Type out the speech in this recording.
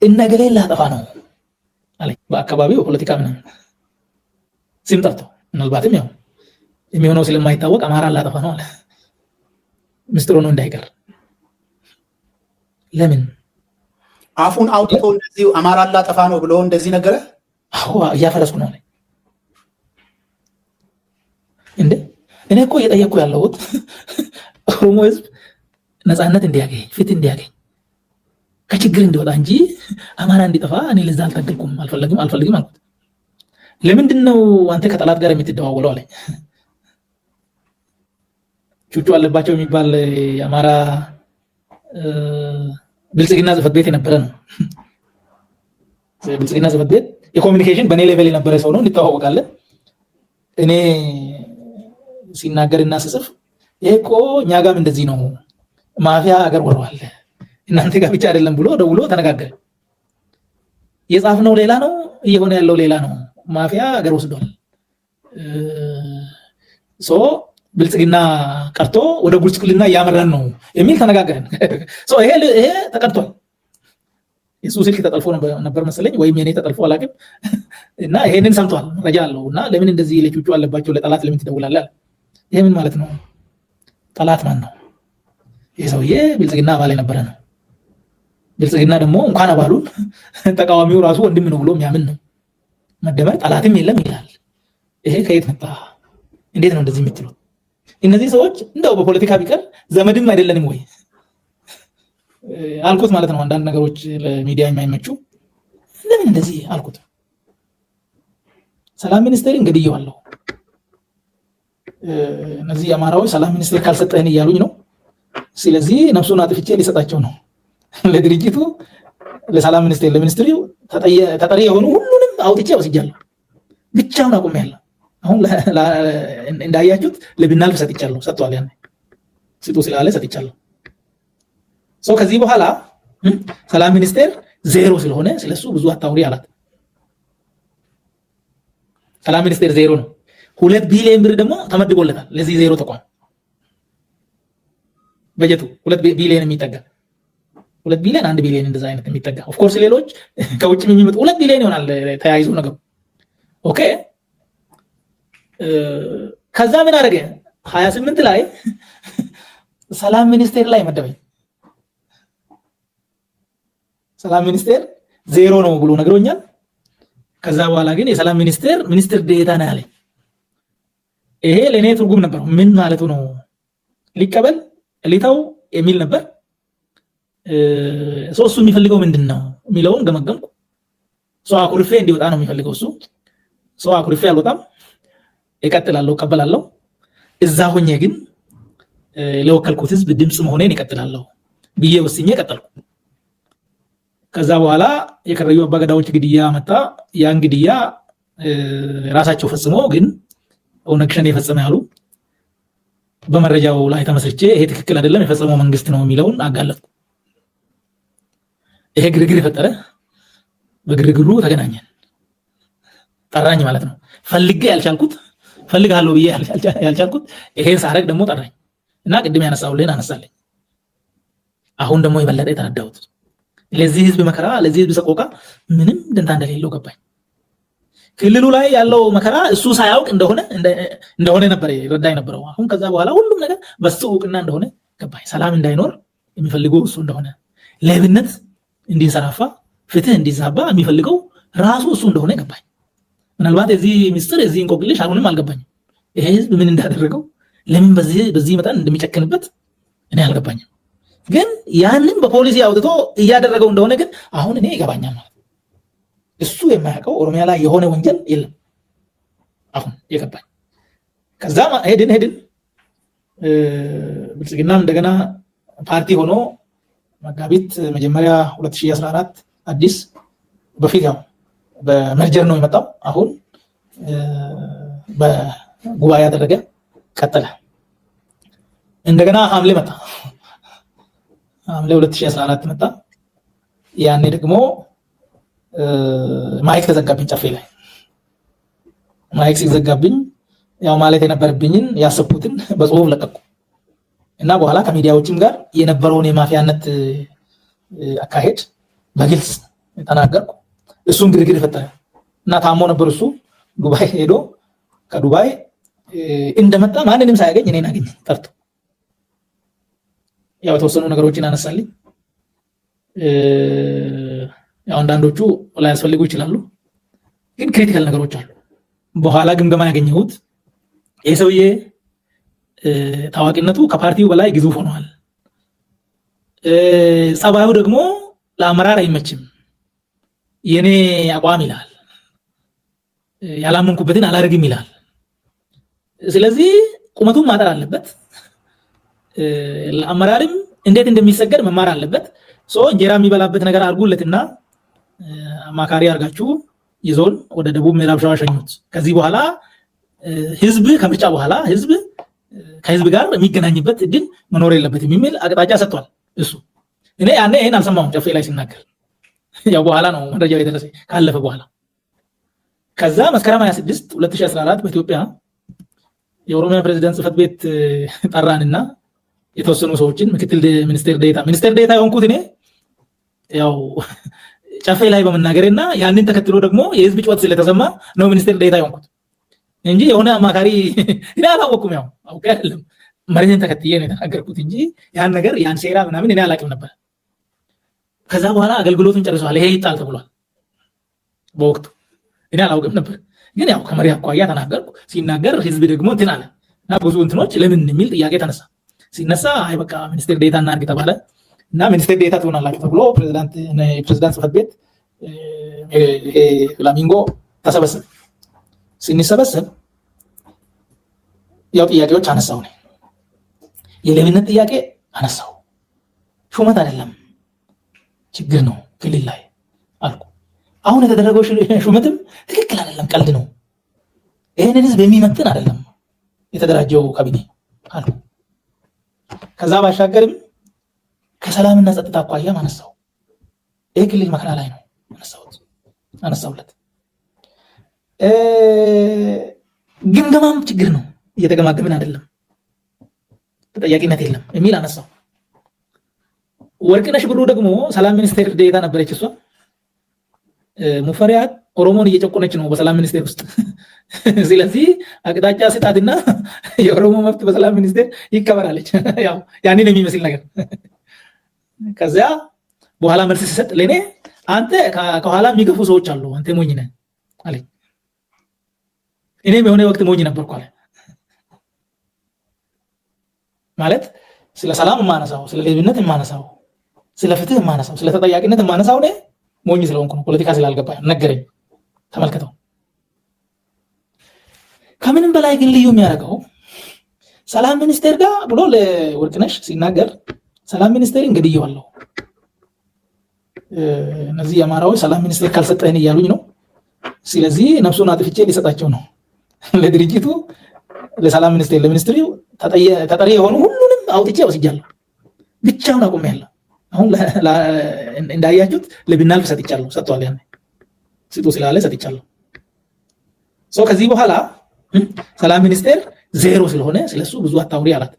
እነገሌ ላጠፋ ነው አለ። በአካባቢው ፖለቲካ ምናምን ስም ጠርቶ ምናልባትም ያው የሚሆነው ስለማይታወቅ አማራ ላጠፋ ነው አለ። ምስጢሩ ነው እንዳይቀር። ለምን አፉን አውጥቶ እንደዚህ አማራ ላጠፋ ነው ብሎ እንደዚህ ነገረ? አዎ እያፈረስኩ ነው አለ። እንዴ እኔ እኮ እየጠየቅኩ ያለሁት ኦሮሞ ህዝብ ነፃነት እንዲያገኝ፣ ፍትህ እንዲያገኝ፣ ከችግር እንዲወጣ እንጂ አማራ እንዲጠፋ እኔ ለዛ አልታገልኩም፣ አልፈልግም አልኩት። ለምንድን ነው አንተ ከጠላት ጋር የምትደዋወለው አለኝ። ቹቹ አለባቸው የሚባል የአማራ ብልጽግና ጽሕፈት ቤት የነበረ ነው። ብልጽግና ጽሕፈት ቤት የኮሚኒኬሽን በኔ ሌቨል የነበረ ሰው ነው፣ እንተዋወቃለን። እኔ ሲናገርና ስጽፍ ይሄ እኮ እኛ ጋርም እንደዚህ ነው፣ ማፊያ አገር ወሯል፣ እናንተ ጋር ብቻ አይደለም ብሎ ደውሎ ተነጋገረ። የጻፍነው ሌላ ነው፣ እየሆነ ያለው ሌላ ነው። ማፊያ አገር ወስዷል። ብልጽግና ቀርቶ ወደ ጉስቁልና እያመራን ነው የሚል ተነጋገረን። ይሄ ተቀርቷል። የሱ ስልክ ተጠልፎ ነበር መሰለኝ፣ ወይም የኔ ተጠልፎ አላውቅም። እና ይሄንን ሰምቷል፣ መረጃ አለው። እና ለምን እንደዚህ ለቹቹ አለባቸው ለጠላት ለምን ትደውላለህ? ይሄ ምን ማለት ነው? ጠላት ማን ነው? ይሄ ሰውዬ ብልጽግና አባል የነበረ ነው። ብልጽግና ደግሞ እንኳን አባሉን ተቃዋሚው ራሱ ወንድም ነው ብሎ የሚያምን ነው። መደመር ጠላትም የለም ይላል። ይሄ ከየት መጣ? እንዴት ነው እንደዚህ የምትሉት? እነዚህ ሰዎች እንደው በፖለቲካ ቢቀር ዘመድም አይደለንም ወይ አልኩት ማለት ነው። አንዳንድ ነገሮች ለሚዲያ የማይመቹ ለምን እንደዚህ አልኩት። ሰላም ሚኒስቴር እንግዲያዋለሁ፣ እነዚህ አማራዎች ሰላም ሚኒስቴር ካልሰጠህን እያሉኝ ነው። ስለዚህ ነፍሱን አጥፍቼ ሊሰጣቸው ነው። ለድርጅቱ፣ ለሰላም ሚኒስቴር፣ ለሚኒስትሪው ተጠሪ የሆኑ ሁሉንም አውጥቼ ወስጃለሁ። ብቻውን አቁሜያለሁ። አሁን እንዳያችሁት ለብናልፍ ሰጥቻለሁ፣ ሰጥቷል። ያን ስጡ ስላለ ሰጥቻለሁ። ከዚህ በኋላ ሰላም ሚኒስቴር ዜሮ ስለሆነ ስለሱ ብዙ አታውሪ አላት። ሰላም ሚኒስቴር ዜሮ ነው። 2 ቢሊዮን ብር ደግሞ ተመድቦለታል ለዚህ ዜሮ ተቋም። በጀቱ 2 ቢሊዮን የሚጠጋ 2 ቢሊዮን 1 ቢሊዮን እንደዛ አይነት የሚጠጋ ኦፍ ኮርስ ሌሎች ከውጭ የሚመጡ 2 ቢሊዮን ይሆናል ተያይዞ ነገሩ። ኦኬ ከዛ ምን አደረገ? 28 ላይ ሰላም ሚኒስቴር ላይ መደበኝ። ሰላም ሚኒስቴር ዜሮ ነው ብሎ ነግሮኛል። ከዛ በኋላ ግን የሰላም ሚኒስትር ዴታ ነው ያለኝ። ይሄ ለኔ ትርጉም ነበር። ምን ማለቱ ነው? ሊቀበል ሊታው የሚል ነበር። እሱ የሚፈልገው ምንድነው የሚለውን ገመገምኩ። አኩርፌ እንዲወጣ ነው የሚፈልገው እሱ። አኩርፌ አልወጣም፣ እቀጥላለሁ፣ እቀበላለሁ። እዛ ሆኜ ግን ለወከልኩት ህዝብ ድምጽ መሆኔን እቀጥላለሁ ብዬ ወስኜ ቀጠልኩ። ከዛ በኋላ የከረዩ አባገዳዎች ግድያ መጣ። ያን ግድያ ራሳቸው ፈጽሞ ግን ኦነግ ሸኔ የፈጸመ ያሉ በመረጃው ላይ ተመስርቼ ይሄ ትክክል አይደለም የፈጸመው መንግስት ነው የሚለውን አጋለጥኩ። ይሄ ግርግር የፈጠረ፣ በግርግሩ ተገናኘን፣ ጠራኝ ማለት ነው። ፈልጌ ያልቻልኩት ፈልጋለሁ ብዬ ያልቻልኩት ይሄን ሳረግ ደግሞ ጠራኝ እና ቅድም ያነሳውልህን አነሳለኝ። አሁን ደግሞ የበለጠ የተረዳሁት ለዚህ ህዝብ መከራ፣ ለዚህ ህዝብ ሰቆቃ ምንም ደንታ እንደሌለው ገባኝ። ክልሉ ላይ ያለው መከራ እሱ ሳያውቅ እንደሆነ ነበር ይረዳኝ ነበረው። አሁን ከዛ በኋላ ሁሉም ነገር በሱ እውቅና እንደሆነ ገባኝ። ሰላም እንዳይኖር የሚፈልገው እሱ እንደሆነ፣ ሌብነት እንዲንሰራፋ፣ ፍትህ እንዲዛባ የሚፈልገው ራሱ እሱ እንደሆነ ገባኝ። ምናልባት የዚህ ሚስጥር የዚህ እንቆቅልሽ አሁንም አልገባኝም። ይሄ ህዝብ ምን እንዳደረገው ለምን በዚህ መጠን እንደሚጨክንበት እኔ አልገባኝም። ግን ያንን በፖሊሲ አውጥቶ እያደረገው እንደሆነ ግን አሁን እኔ ይገባኛል ማለት ነው። እሱ የማያውቀው ኦሮሚያ ላይ የሆነ ወንጀል የለም አሁን የገባኝ። ከዛ ሄድን ብልጽግና እንደገና ፓርቲ ሆኖ መጋቢት መጀመሪያ 2014 አዲስ በፊት ያው በመርጀር ነው የመጣው። አሁን በጉባኤ ያደረገ ቀጠለ። እንደገና ሐምሌ መጣ። ሐምሌ 2014 መጣ። ያኔ ደግሞ ማይክ ተዘጋብኝ። ጨፌ ላይ ማይክ ሲዘጋብኝ ያው ማለት የነበረብኝን ያሰብኩትን በጽሁፍ ለቀቁ እና በኋላ ከሚዲያዎችም ጋር የነበረውን የማፊያነት አካሄድ በግልጽ ተናገርኩ። እሱም ግርግር ፈጠረ እና ታሞ ነበር። እሱ ዱባይ ሄዶ ከዱባይ እንደመጣ ማንንም ሳያገኝ እኔን አገኘ ጠርቶ ያው የተወሰኑ ነገሮችን አነሳልኝ። ያው አንዳንዶቹ ላያስፈልጉ ይችላሉ፣ ግን ክሪቲካል ነገሮች አሉ። በኋላ ግምገማ ያገኘሁት ይህ ሰውዬ ታዋቂነቱ ከፓርቲው በላይ ግዙፍ ሆኗል። ጸባዩ ደግሞ ለአመራር አይመችም። የኔ አቋም ይላል፣ ያላመንኩበትን አላደርግም ይላል። ስለዚህ ቁመቱን ማጠር አለበት፣ ለአመራርም እንዴት እንደሚሰገድ መማር አለበት። እንጀራ የሚበላበት ነገር አድርጉለትና አማካሪ አድርጋችሁ ይዞን ወደ ደቡብ ምዕራብ ሸዋ ሸኙት። ከዚህ በኋላ ህዝብ ከምርጫ በኋላ ህዝብ ከህዝብ ጋር የሚገናኝበት እድል መኖር የለበትም የሚል አቅጣጫ ሰጥቷል እሱ። እኔ ያኔ ይሄን አልሰማሁም ጨፌ ላይ ሲናገር፣ ያው በኋላ ነው መረጃው የደረሰ ካለፈ በኋላ። ከዛ መስከረም 26 2014 በኢትዮጵያ የኦሮሚያ ፕሬዝዳንት ጽህፈት ቤት ጠራንና የተወሰኑ ሰዎችን ምክትል ሚኒስቴር ዴኤታ የሆንኩት እኔ ያው ጨፌ ላይ በመናገርና ያንን ተከትሎ ደግሞ የህዝብ ጩኸት ስለተሰማ ነው ሚኒስቴር ዴኤታ የሆንኩት እንጂ የሆነ አማካሪ እኔ አላወቅኩም። ያው አውቄ አይደለም መሬትን ተከትዬ ነው የተናገርኩት እንጂ ያን ነገር ያን ሴራ ምናምን እኔ አላውቅም ነበር። ከዛ በኋላ አገልግሎቱን ጨርሰዋል፣ ይሄ ይጣል ተብሏል። በወቅቱ እኔ አላውቅም ነበር፣ ግን ያው ከመሪ አኳያ ተናገርኩ። ሲናገር ህዝብ ደግሞ እንትን አለ እና ብዙ እንትኖች ለምን የሚል ጥያቄ ተነሳ። ሲነሳ አይ በቃ ሚኒስቴር ዴኤታ እናድርግ ተባለ እና ሚኒስቴር ዴኤታ ትሆናላችሁ ተብሎ ፕሬዝዳንት ጽህፈት ቤት ፍላሚንጎ ተሰበሰበ። ስንሰበሰብ ያው ጥያቄዎች አነሳው ነው። የሌብነት ጥያቄ አነሳው። ሹመት አይደለም ችግር ነው ክልል ላይ አልኩ። አሁን የተደረገው ሹመትም ትክክል አይደለም፣ ቀልድ ነው። ይሄንን ህዝብ የሚመጥን አይደለም የተደራጀው ካቢኔ አልኩ። ከዛ ባሻገርም ከሰላምና ጸጥታ አኳያም አነሳው። ይሄ ክልል መከራ ላይ ነው አነሳውለት። ግምገማም ችግር ነው፣ እየተገማገምን አይደለም፣ ተጠያቂነት የለም የሚል አነሳው። ወርቅነሽ ብሩ ደግሞ ሰላም ሚኒስቴር ዴኤታ ነበረች። እሷ ሙፈሪያት ኦሮሞን እየጨቆነች ነው በሰላም ሚኒስቴር ውስጥ። ስለዚህ አቅጣጫ ስጣትና የኦሮሞ መብት በሰላም ሚኒስቴር ይከበራለች። ያው ያንን የሚመስል ነገር። ከዚያ በኋላ መልስ ሲሰጥ ለኔ አንተ ከኋላ የሚገፉ ሰዎች አሉ፣ አንተ ሞኝ ነህ አለኝ። እኔም የሆነ ወቅት ሞኝ ነበርኩ አለ። ማለት ስለ ሰላም የማነሳው፣ ስለ ሌብነት የማነሳው፣ ስለ ፍትህ የማነሳው፣ ስለ ተጠያቂነት የማነሳው እኔ ሞኝ ስለሆንኩ ነው፣ ፖለቲካ ስላልገባ ነገረኝ። ተመልከተው። ከምንም በላይ ግን ልዩ የሚያደርገው ሰላም ሚኒስቴር ጋር ብሎ ለወርቅነሽ ሲናገር ሰላም ሚኒስቴር እንግዲየዋለሁ፣ እነዚህ የአማራዎች ሰላም ሚኒስቴር ካልሰጠህን እያሉኝ ነው። ስለዚህ ነፍሱን አጥፍቼ ሊሰጣቸው ነው። ለድርጅቱ ለሰላም ሚኒስቴር ለሚኒስትሪው ተጠሪ የሆኑ ሁሉንም አውጥቼ ወስጃለሁ፣ ብቻውን አቁሜያለሁ። አሁን እንዳያችሁት ለቢናልፍ ሰጥቻለሁ፣ ሰጥቷል። ያኔ ስጡ ስላለ ሰጥቻለሁ። ከዚህ በኋላ ሰላም ሚኒስቴር ዜሮ ስለሆነ ስለሱ ብዙ አታውሪ አላት።